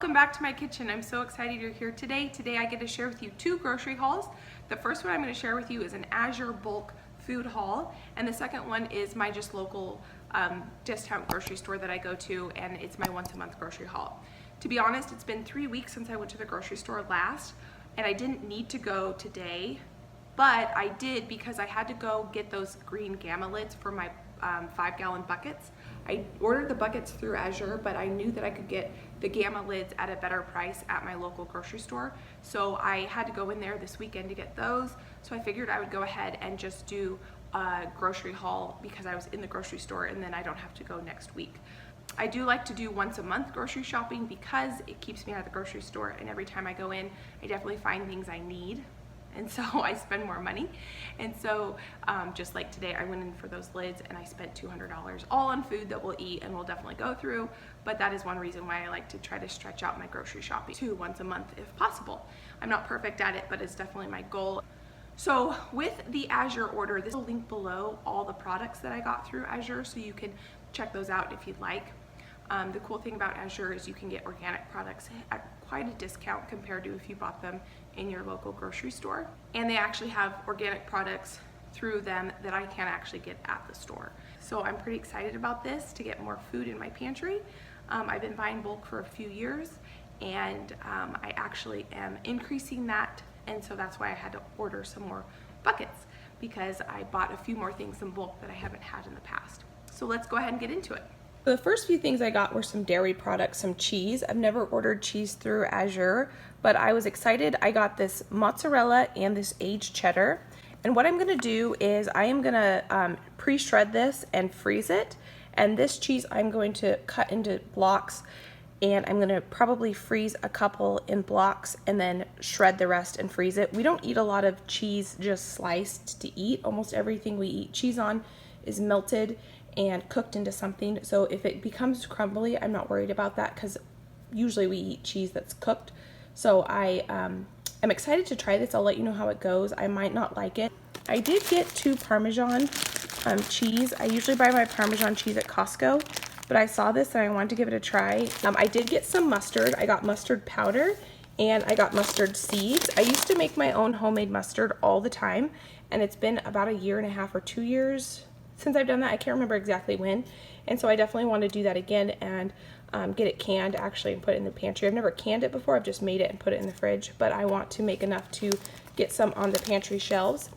Welcome back to my kitchen. I'm so excited you're here today. Today I get to share with you two grocery hauls. The first one I'm going to share with you is an Azure bulk food haul, and the second one is my just local discount grocery store that I go to, and it's my once a month grocery haul. To be honest, it's been 3 weeks since I went to the grocery store last, and I didn't need to go today, but I did because I had to go get those green gamma lids for my 5-gallon buckets. I ordered the buckets through Azure, but I knew that I could get the gamma lids at a better price at my local grocery store. So I had to go in there this weekend to get those. So I figured I would go ahead and just do a grocery haul because I was in the grocery store, and then I don't have to go next week. I do like to do once a month grocery shopping because it keeps me out of the grocery store, and every time I go in, I definitely find things I need. And so I spend more money. And so just like today, I went in for those lids and I spent $200 all on food that we'll eat and we'll definitely go through. But that is one reason why I like to try to stretch out my grocery shopping to once a month if possible. I'm not perfect at it, but it's definitely my goal. So with the Azure order, this will link below all the products that I got through Azure, so you can check those out if you'd like. The cool thing about Azure is you can get organic products at quite a discount compared to if you bought them in your local grocery store. And they actually have organic products through them that I can't actually get at the store. So I'm pretty excited about this to get more food in my pantry. I've been buying bulk for a few years, and I actually am increasing that, and so that's why I had to order some more buckets, because I bought a few more things in bulk that I haven't had in the past. So let's go ahead and get into it. So the first few things I got were some dairy products, some cheese. I've never ordered cheese through Azure, but I was excited. I got this mozzarella and this aged cheddar. And what I'm gonna do is I am gonna pre-shred this and freeze it. And this cheese I'm going to cut into blocks, and I'm gonna probably freeze a couple in blocks and then shred the rest and freeze it. We don't eat a lot of cheese just sliced to eat. Almost everything we eat cheese on is melted and cooked into something. So if it becomes crumbly, I'm not worried about that because usually we eat cheese that's cooked. So I'm excited to try this. I'll let you know how it goes. I might not like it. I did get 2 Parmesan cheese. I usually buy my Parmesan cheese at Costco, but I saw this and I wanted to give it a try. I did get some mustard. I got mustard powder and I got mustard seeds. I used to make my own homemade mustard all the time, and it's been about 1.5 years or 2 years since I've done that. I can't remember exactly when, and so I definitely want to do that again and get it canned actually and put it in the pantry. I've never canned it before. I've just made it and put it in the fridge, but I want to make enough to get some on the pantry shelves.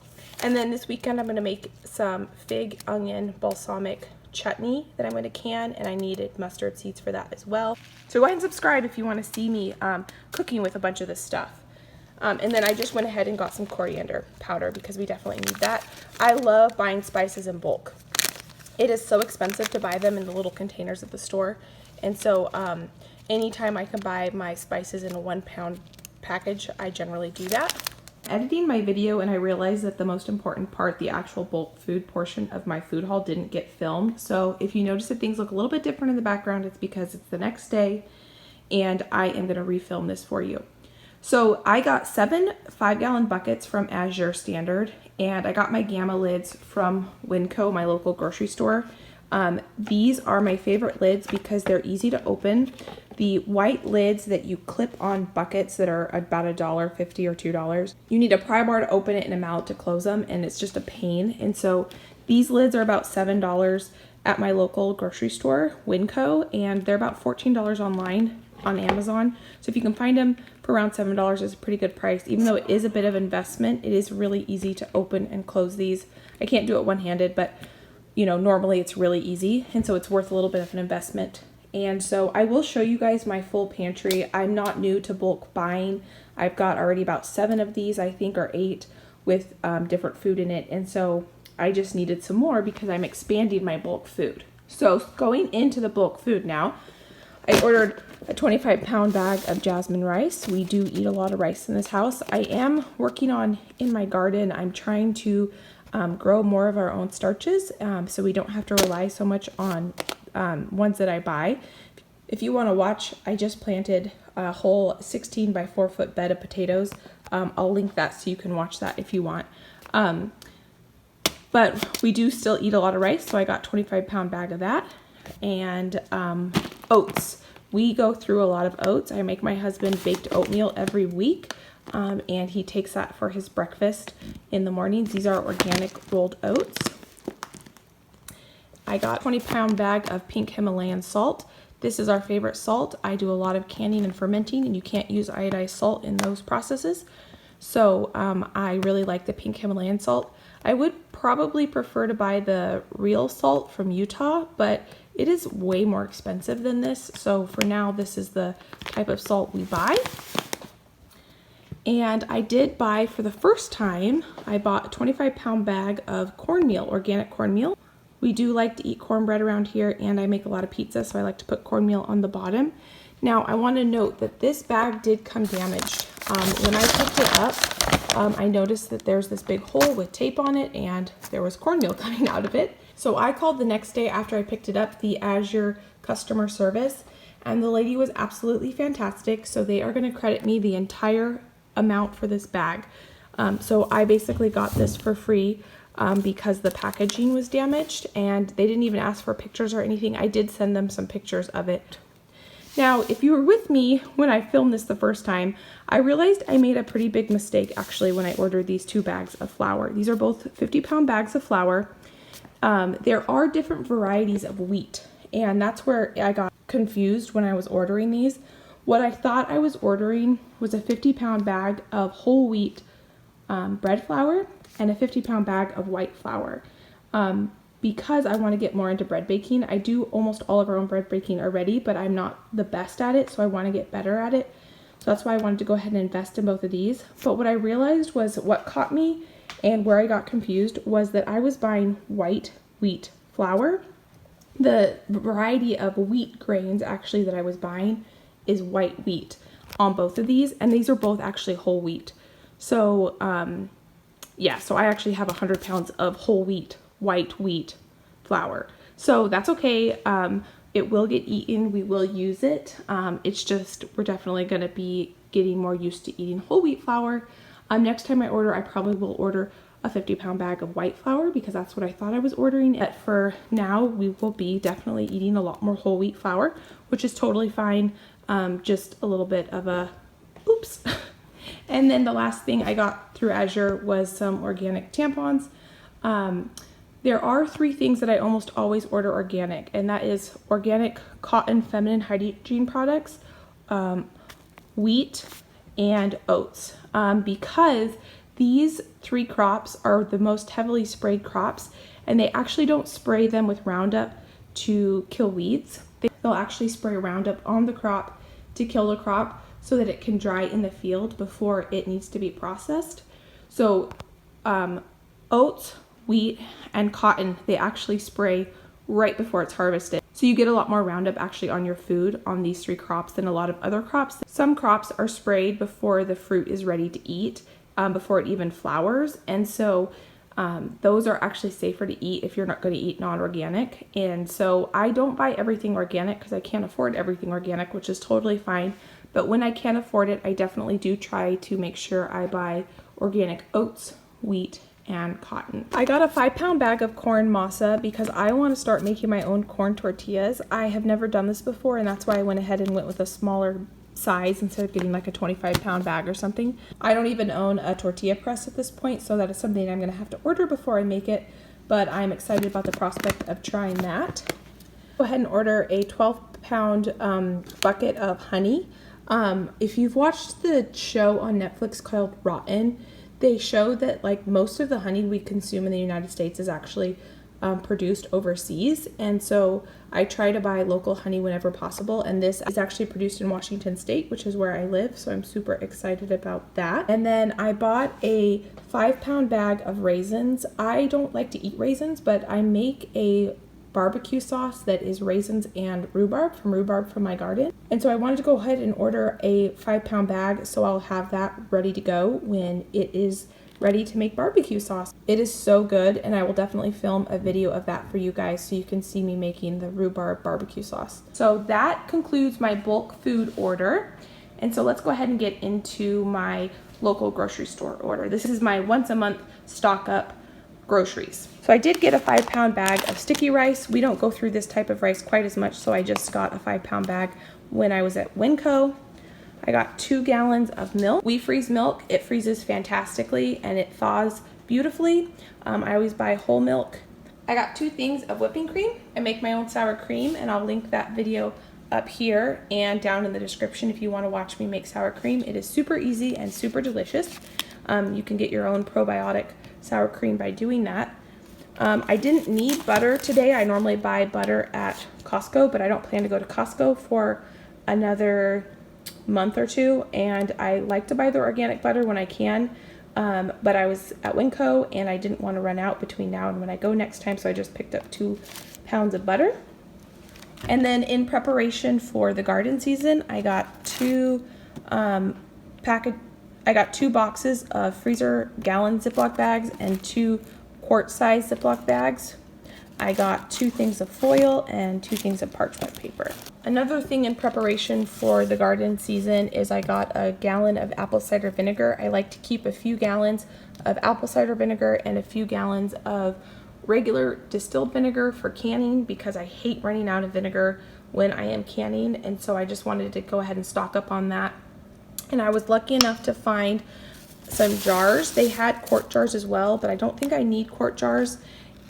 And then this weekend I'm going to make some fig onion balsamic chutney that I'm going to can, and I needed mustard seeds for that as well. So go ahead and subscribe if you want to see me cooking with a bunch of this stuff. And then I just went ahead and got some coriander powder because we definitely need that. I love buying spices in bulk. It is so expensive to buy them in the little containers at the store. And so anytime I can buy my spices in a 1-pound package, I generally do that. Editing my video, and I realized that the most important part, the actual bulk food portion of my food haul, didn't get filmed. So if you notice that things look a little bit different in the background, it's because it's the next day and I am going to refilm this for you. So I got 7 5-gallon buckets from Azure Standard, and I got my gamma lids from Winco, my local grocery store. These are my favorite lids because they're easy to open. The white lids that you clip on buckets that are about $1.50 or $2, you need a pry bar to open it and a mallet to close them, and it's just a pain. And so these lids are about $7 at my local grocery store, Winco, and they're about $14 online on Amazon. So if you can find them for around $7, is a pretty good price. Even though it is a bit of investment, it is really easy to open and close these. I can't do it one-handed, but you know, normally it's really easy, and so it's worth a little bit of an investment. And so I will show you guys my full pantry. I'm not new to bulk buying. I've got already about 7 of these, I think, or 8 with different food in it, and so I just needed some more because I'm expanding my bulk food. So going into the bulk food now, I ordered a 25-pound bag of jasmine rice. We do eat a lot of rice in this house. I am working on, in my garden, I'm trying to grow more of our own starches so we don't have to rely so much on ones that I buy. If you want to watch, I just planted a whole 16 by 4 foot bed of potatoes. I'll link that so you can watch that if you want. But we do still eat a lot of rice, so I got a 25-pound bag of that. And oats. We go through a lot of oats. I make my husband baked oatmeal every week, and he takes that for his breakfast in the mornings. These are organic rolled oats. I got a 20-pound bag of pink Himalayan salt. This is our favorite salt. I do a lot of canning and fermenting, and you can't use iodized salt in those processes. So I really like the pink Himalayan salt. I would probably prefer to buy the real salt from Utah, but it is way more expensive than this. So for now, this is the type of salt we buy. And I did buy, for the first time, I bought a 25-pound bag of cornmeal, organic cornmeal. We do like to eat cornbread around here, and I make a lot of pizza, so I like to put cornmeal on the bottom. Now, I want to note that this bag did come damaged. When I picked it up, I noticed that there's this big hole with tape on it, and there was cornmeal coming out of it. So I called the next day after I picked it up, the Azure customer service, and the lady was absolutely fantastic. So they are going to credit me the entire amount for this bag. So I basically got this for free because the packaging was damaged, and they didn't even ask for pictures or anything. I did send them some pictures of it. Now, if you were with me when I filmed this the first time, I realized I made a pretty big mistake actually when I ordered these 2 bags of flour. These are both 50-pound bags of flour. There are different varieties of wheat, and that's where I got confused when I was ordering these. What I thought I was ordering was a 50-pound bag of whole wheat bread flour and a 50-pound bag of white flour. Because I want to get more into bread baking. I do almost all of our own bread baking already, but I'm not the best at it, so I want to get better at it. So that's why I wanted to go ahead and invest in both of these. But what I realized was what caught me and where I got confused was that I was buying white wheat flour. The variety of wheat grains actually that I was buying is white wheat on both of these, and these are both actually whole wheat. So yeah, so I actually have 100 pounds of whole wheat, white wheat flour. So that's okay. It will get eaten. We will use it. It's just, we're definitely going to be getting more used to eating whole wheat flour. Next time I order, I probably will order a 50-pound bag of white flour because that's what I thought I was ordering. But for now, we will be definitely eating a lot more whole wheat flour, which is totally fine. Just a little bit of a oops. And then the last thing I got through Azure was some organic tampons. There are 3 things that I almost always order organic, and that is organic cotton feminine hygiene products, wheat, and oats. Because these 3 crops are the most heavily sprayed crops, and they actually don't spray them with Roundup to kill weeds. They'll actually spray Roundup on the crop to kill the crop so that it can dry in the field before it needs to be processed. So oats, wheat, and cotton, they actually spray right before it's harvested. So you get a lot more Roundup actually on your food on these 3 crops than a lot of other crops. Some crops are sprayed before the fruit is ready to eat, before it even flowers. And so those are actually safer to eat if you're not going to eat non-organic. And so I don't buy everything organic because I can't afford everything organic, which is totally fine. But when I can afford it, I definitely do try to make sure I buy organic oats, wheat, and cotton. I got a 5-pound bag of corn masa because I want to start making my own corn tortillas. I have never done this before, and that's why I went ahead and went with a smaller size instead of getting like a 25-pound bag or something. I don't even own a tortilla press at this point, so that is something I'm going to have to order before I make it, but I'm excited about the prospect of trying that. Go ahead and order a 12-pound bucket of honey. If you've watched the show on Netflix called Rotten, they show that like most of the honey we consume in the United States is actually produced overseas, and so I try to buy local honey whenever possible, and this is actually produced in Washington State, which is where I live, so I'm super excited about that. And then I bought a 5-pound bag of raisins. I don't like to eat raisins, but I make a barbecue sauce that is raisins and rhubarb from my garden. And so I wanted to go ahead and order a 5-pound bag so I'll have that ready to go when it is ready to make barbecue sauce. It is so good, and I will definitely film a video of that for you guys so you can see me making the rhubarb barbecue sauce. So that concludes my bulk food order. And so let's go ahead and get into my local grocery store order. This is my once a month stock up groceries. So I did get a 5-pound bag of sticky rice. We don't go through this type of rice quite as much, so I just got a 5-pound bag. when I was at Winco. I got 2 gallons of milk. We freeze milk. It freezes fantastically and it thaws beautifully. I always buy whole milk. I got 2 things of whipping cream. I make my own sour cream, and I'll link that video up here and down in the description if you want to watch me make sour cream. It is super easy and super delicious. You can get your own probiotic sour cream by doing that. I didn't need butter today. I normally buy butter at Costco, but I don't plan to go to Costco for another month or 2, and I like to buy the organic butter when I can. But I was at Winco and I didn't want to run out between now and when I go next time, so I just picked up 2 pounds of butter. And then in preparation for the garden season, I got 2 boxes of freezer gallon Ziploc bags and 2 quart size Ziploc bags. I got 2 things of foil and 2 things of parchment paper. Another thing in preparation for the garden season is I got a gallon of apple cider vinegar. I like to keep a few gallons of apple cider vinegar and a few gallons of regular distilled vinegar for canning, because I hate running out of vinegar when I am canning, and so I just wanted to go ahead and stock up on that. And I was lucky enough to find some jars. They had quart jars as well, but I don't think I need quart jars.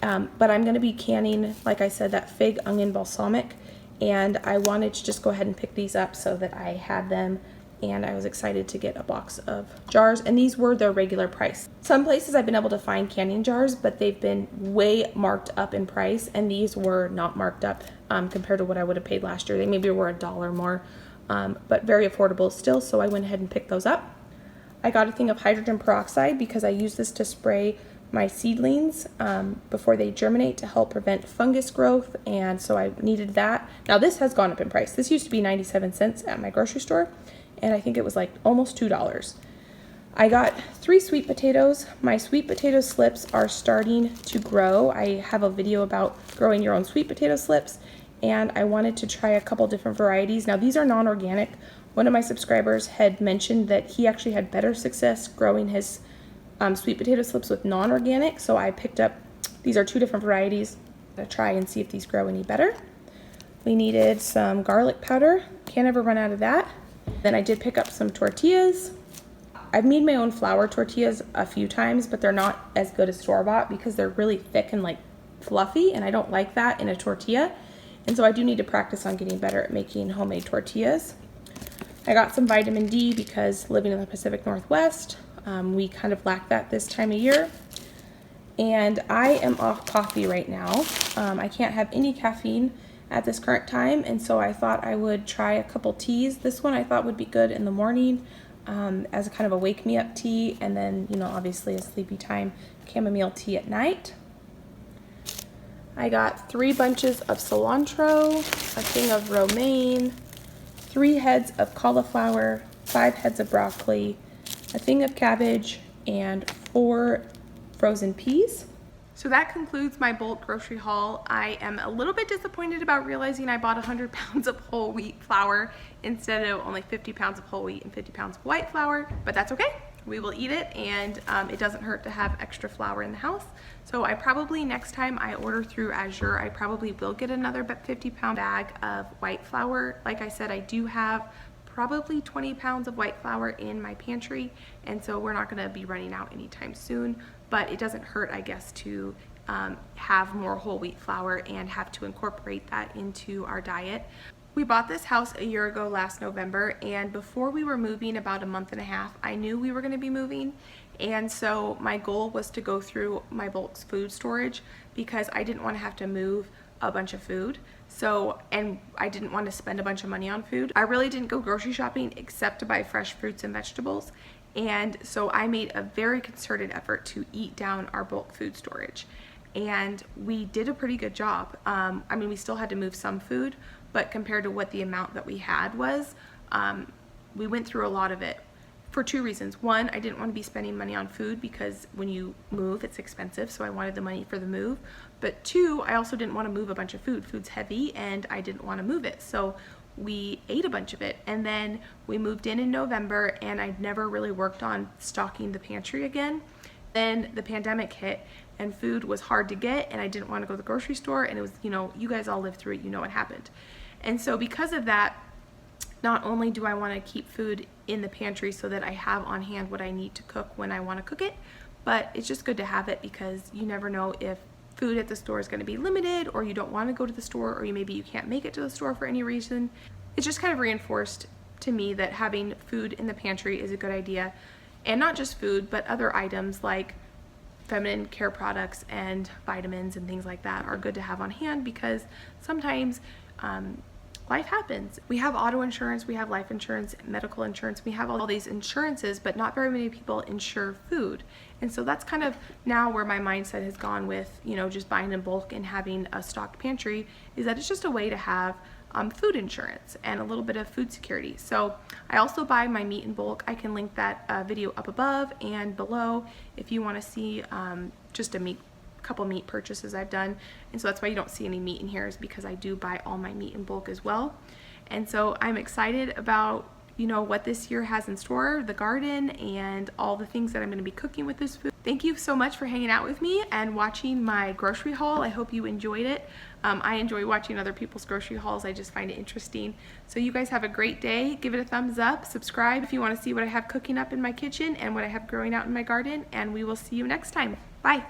But I'm going to be canning, like I said, that fig onion balsamic, and I wanted to just go ahead and pick these up so that I had them, and I was excited to get a box of jars, and these were their regular price. Some places I've been able to find canning jars, but they've been way marked up in price, and these were not marked up compared to what I would have paid last year. They maybe were $1 more, but very affordable still, so I went ahead and picked those up. I got a thing of hydrogen peroxide because I use this to spray my seedlings before they germinate to help prevent fungus growth, and so I needed that. Now this has gone up in price. This used to be 97 cents at my grocery store, and I think it was like almost $2. I got 3 sweet potatoes. My sweet potato slips are starting to grow. I have a video about growing your own sweet potato slips, and I wanted to try a couple different varieties. Now these are non-organic. One of my subscribers had mentioned that he actually had better success growing his sweet potato slips with non-organic, so I picked up, these are 2 different varieties, to try and see if these grow any better. We needed some garlic powder, can't ever run out of that. Then I did pick up some tortillas. I've made my own flour tortillas a few times, but they're not as good as store-bought because they're really thick and like fluffy, and I don't like that in a tortilla, and so I do need to practice on getting better at making homemade tortillas. I got some vitamin D because living in the Pacific Northwest, we kind of lack that this time of year. And I am off coffee right now. I can't have any caffeine at this current time, and so I thought I would try a couple teas. This one I thought would be good in the morning as a kind of a wake me up tea, and then, you know, obviously a sleepy time chamomile tea at night. I got 3 bunches of cilantro, a thing of romaine, 3 heads of cauliflower, 5 heads of broccoli, a thing of cabbage, and 4 frozen peas. So that concludes my bulk grocery haul. I am a little bit disappointed about realizing I bought 100 pounds of whole wheat flour instead of only 50 pounds of whole wheat and 50 pounds of white flour, but that's okay. We will eat it, and it doesn't hurt to have extra flour in the house. So I probably, next time I order through Azure, I probably will get another 50-pound bag of white flour. Like I said, I do have probably 20 pounds of white flour in my pantry, and so we're not going to be running out anytime soon, but it doesn't hurt, I guess, to have more whole wheat flour and have to incorporate that into our diet. We bought this house a year ago last November, and before we were moving, about a month and a half, I knew we were going to be moving, and so my goal was to go through my bulk food storage because I didn't want to have to move a bunch of food. So, and I didn't want to spend a bunch of money on food. I really didn't go grocery shopping except to buy fresh fruits and vegetables. And so I made a very concerted effort to eat down our bulk food storage. And we did a pretty good job. I mean, we still had to move some food, but compared to what the amount that we had was, we went through a lot of it for 2 reasons. One, I didn't want to be spending money on food because when you move, it's expensive, so I wanted the money for the move. But 2, I also didn't want to move a bunch of food. Food's heavy, and I didn't want to move it. So we ate a bunch of it, and then we moved in November, and I'd never really worked on stocking the pantry again. Then the pandemic hit, and food was hard to get, and I didn't want to go to the grocery store, and it was, you know, you guys all lived through it, you know what happened. And so because of that, Not only do I want to keep food in the pantry so that I have on hand what I need to cook when I want to cook it, but it's just good to have it because you never know if food at the store is going to be limited, or you don't want to go to the store, or maybe you can't make it to the store for any reason. It's just kind of reinforced to me that having food in the pantry is a good idea, and not just food, but other items like feminine care products and vitamins and things like that are good to have on hand because sometimes life happens. We have auto insurance, we have life insurance, medical insurance, we have all these insurances, but not very many people insure food. And so that's kind of now where my mindset has gone with, just buying in bulk and having a stocked pantry, is that it's just a way to have food insurance and a little bit of food security. So I also buy my meat in bulk. I can link that video up above and below if you want to see just a couple meat purchases I've done. And so that's why you don't see any meat in here, is because I do buy all my meat in bulk as well. And so I'm excited about what this year has in store, the garden, and all the things that I'm going to be cooking with this food. Thank you so much for hanging out with me and watching my grocery haul. I hope you enjoyed it. I enjoy watching other people's grocery hauls. I just find it interesting. So you guys have a great day. Give it a thumbs up. Subscribe if you want to see what I have cooking up in my kitchen and what I have growing out in my garden. And we will see you next time. Bye.